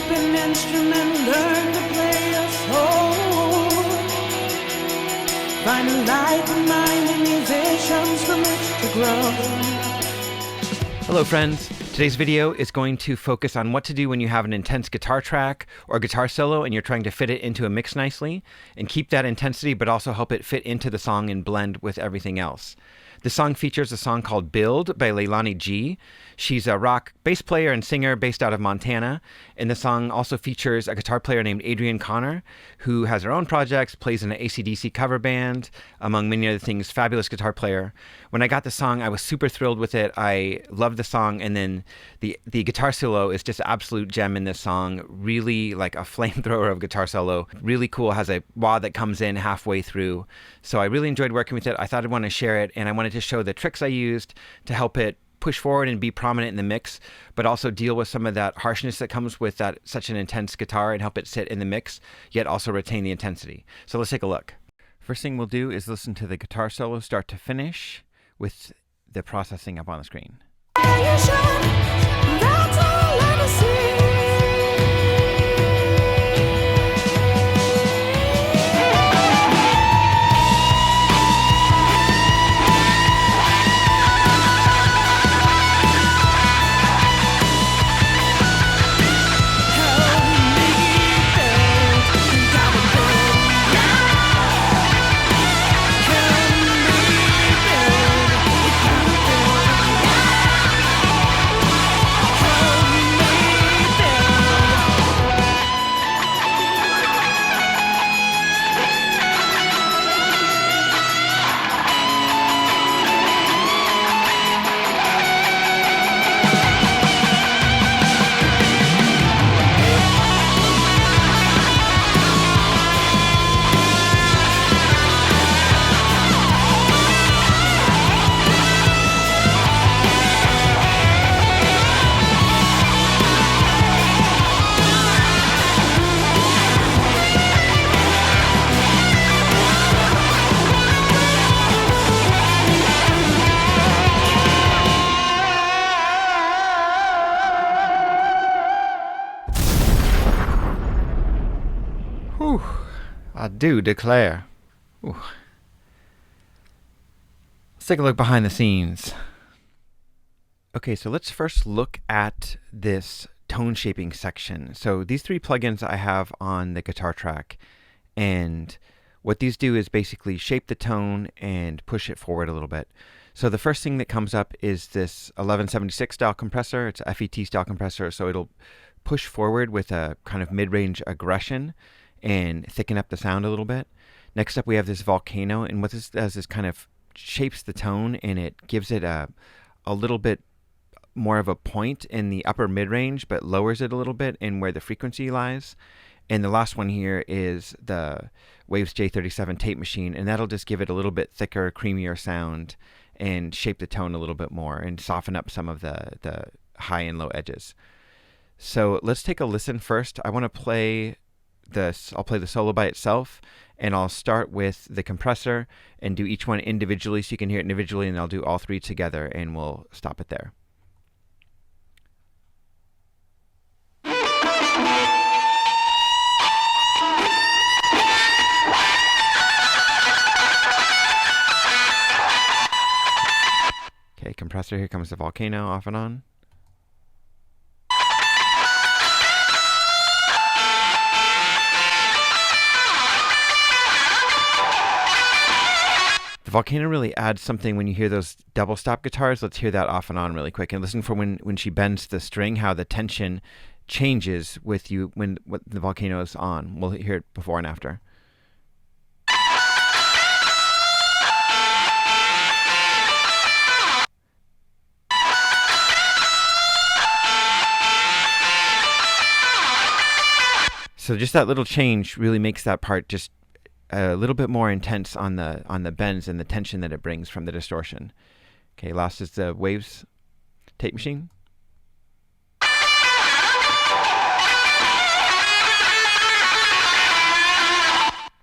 an instrument, learn to play a soul. Find a like-minded musicians from which to grow. Hello friends, today's video is going to focus on what to do when you have an intense guitar track or guitar solo and you're trying to fit it into a mix nicely and keep that intensity but also help it fit into the song and blend with everything else. The song features a song called Build by Layloni Ghee. She's a rock bass player and singer based out of Montana, and the song also features a guitar player named Adrian Connor, who has her own projects, plays in an AC/DC cover band, among many other things, fabulous guitar player. When I got the song, I was super thrilled with it. I loved the song, and then the guitar solo is just an absolute gem in this song, really like a flamethrower of guitar solo. Really cool, has a wah that comes in halfway through. So I really enjoyed working with it. I thought I'd want to share it, and I wanted to show the tricks I used to help it push forward and be prominent in the mix, but also deal with some of that harshness that comes with that such an intense guitar and help it sit in the mix, yet also retain the intensity. So let's take a look. First thing we'll do is listen to the guitar solo start to finish with the processing up on the screen. That's all I can see. Whew, I do declare. Whew. Let's take a look behind the scenes. Okay, so let's first look at this tone shaping section. So these three plugins I have on the guitar track, and what these do is basically shape the tone and push it forward a little bit. So the first thing that comes up is this 1176 style compressor. It's a FET style compressor, so it'll push forward with a kind of mid-range aggression and thicken up the sound a little bit. Next up we have this volcano, and what this does is kind of shapes the tone and it gives it a little bit more of a point in the upper mid-range but lowers it a little bit in where the frequency lies. And the last one here is the Waves J37 tape machine, and that'll just give it a little bit thicker, creamier sound and shape the tone a little bit more and soften up some of the high and low edges. So let's take a listen first. I want to play I'll play the solo by itself, and I'll start with the compressor and do each one individually so you can hear it individually, and I'll do all three together and we'll stop it there. Okay, compressor, here comes the volcano off and on. The volcano really adds something when you hear those double stop guitars. Let's hear that off and on really quick and listen for when she bends the string, how the tension changes with you when the volcano is on. We'll hear it before and after. So just that little change really makes that part just a little bit more intense on the bends and the tension that it brings from the distortion. Okay, last is the Waves tape machine.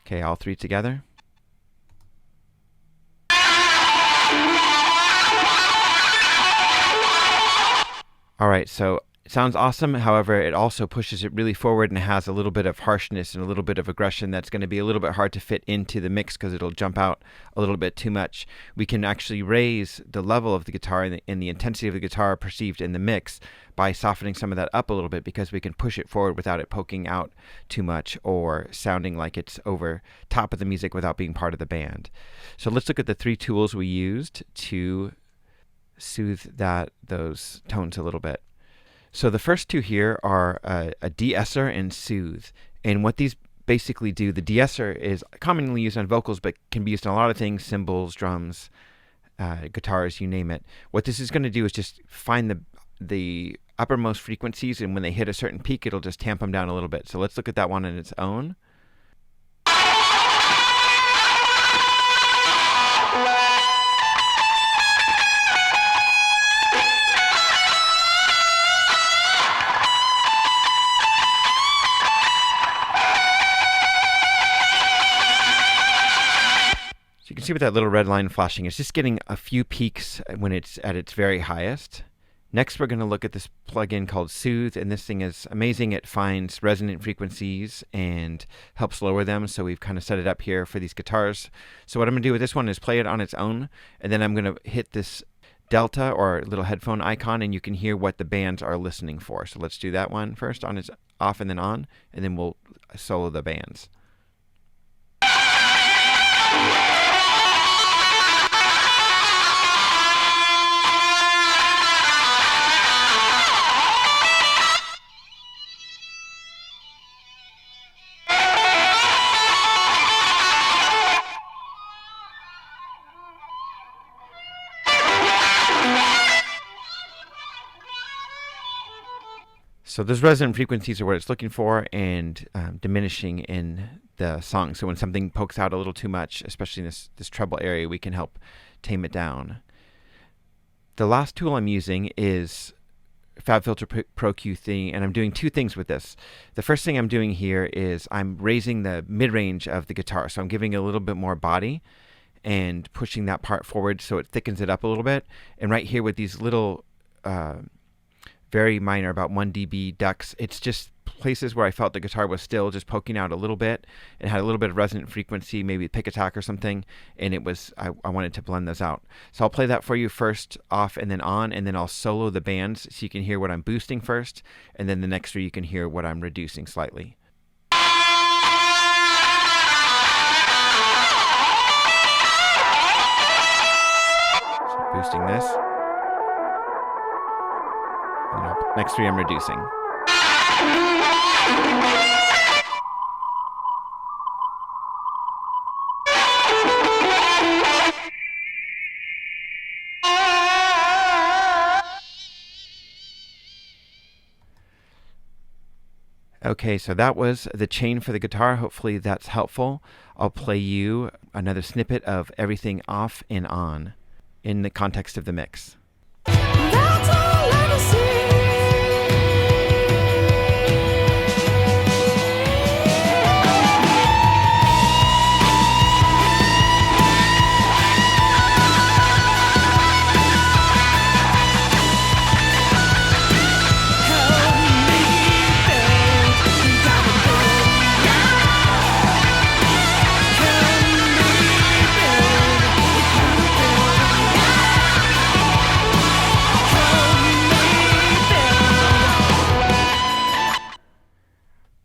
Okay, all three together. All right, so It sounds awesome. However, it also pushes it really forward and has a little bit of harshness and a little bit of aggression that's going to be a little bit hard to fit into the mix because it'll jump out a little bit too much. We can actually raise the level of the guitar and the intensity of the guitar perceived in the mix by softening some of that up a little bit, because we can push it forward without it poking out too much or sounding like it's over top of the music without being part of the band. So let's look at the 3 tools we used to soothe those tones a little bit. So the first 2 here are a de-esser and soothe. And what these basically do, the de-esser is commonly used on vocals, but can be used on a lot of things: cymbals, drums, guitars, you name it. What this is going to do is just find the uppermost frequencies, and when they hit a certain peak, it'll just tamp them down a little bit. So let's look at that one on its own. You can see with that little red line flashing, it's just getting a few peaks when it's at its very highest. Next, we're going to look at this plugin called Soothe, and this thing is amazing. It finds resonant frequencies and helps lower them, so we've kind of set it up here for these guitars. So what I'm going to do with this one is play it on its own, and then I'm going to hit this delta or little headphone icon, and you can hear what the bands are listening for. So let's do that one first on its off and then on, and then we'll solo the bands. So those resonant frequencies are what it's looking for, and diminishing in the song. So when something pokes out a little too much, especially in this treble area, we can help tame it down. The last tool I'm using is FabFilter Pro Q3, and I'm doing 2 things with this. The first thing I'm doing here is I'm raising the mid-range of the guitar. So I'm giving it a little bit more body and pushing that part forward so it thickens it up a little bit. And right here with these little very minor, about 1 dB ducks, it's just places where I felt the guitar was still just poking out a little bit. It had a little bit of resonant frequency, maybe a pick attack or something, and I wanted to blend those out. So I'll play that for you first off and then on, and then I'll solo the bands so you can hear what I'm boosting first, and then the next 3 you can hear what I'm reducing slightly. So boosting this. Next 3 I'm reducing. Okay, so that was the chain for the guitar. Hopefully that's helpful. I'll play you another snippet of everything off and on in the context of the mix. That's all I see.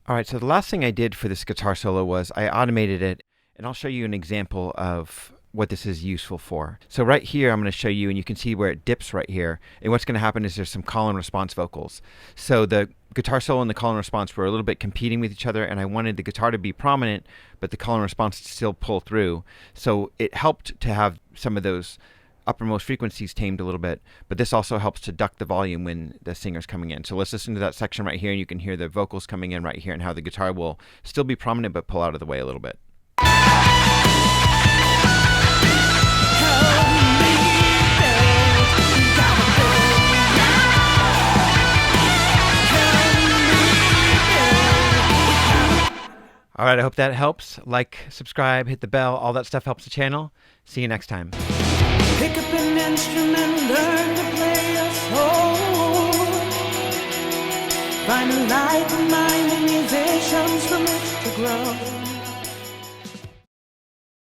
All right, so the last thing I did for this guitar solo was I automated it, and I'll show you an example of what this is useful for. So right here, I'm going to show you, and you can see where it dips right here. And what's going to happen is there's some call and response vocals. So the guitar solo and the call and response were a little bit competing with each other, and I wanted the guitar to be prominent, but the call and response to still pull through. So it helped to have some of those uppermost frequencies tamed a little bit, but this also helps to duck the volume when the singer's coming in. So let's listen to that section right here, and you can hear the vocals coming in right here and how the guitar will still be prominent but pull out of the way a little bit. All right, I hope that helps. Like, subscribe, hit the bell, all that stuff helps the channel. See you next time. Pick up an instrument, learn to play a song. Find a light, reminding musicians from which to grow.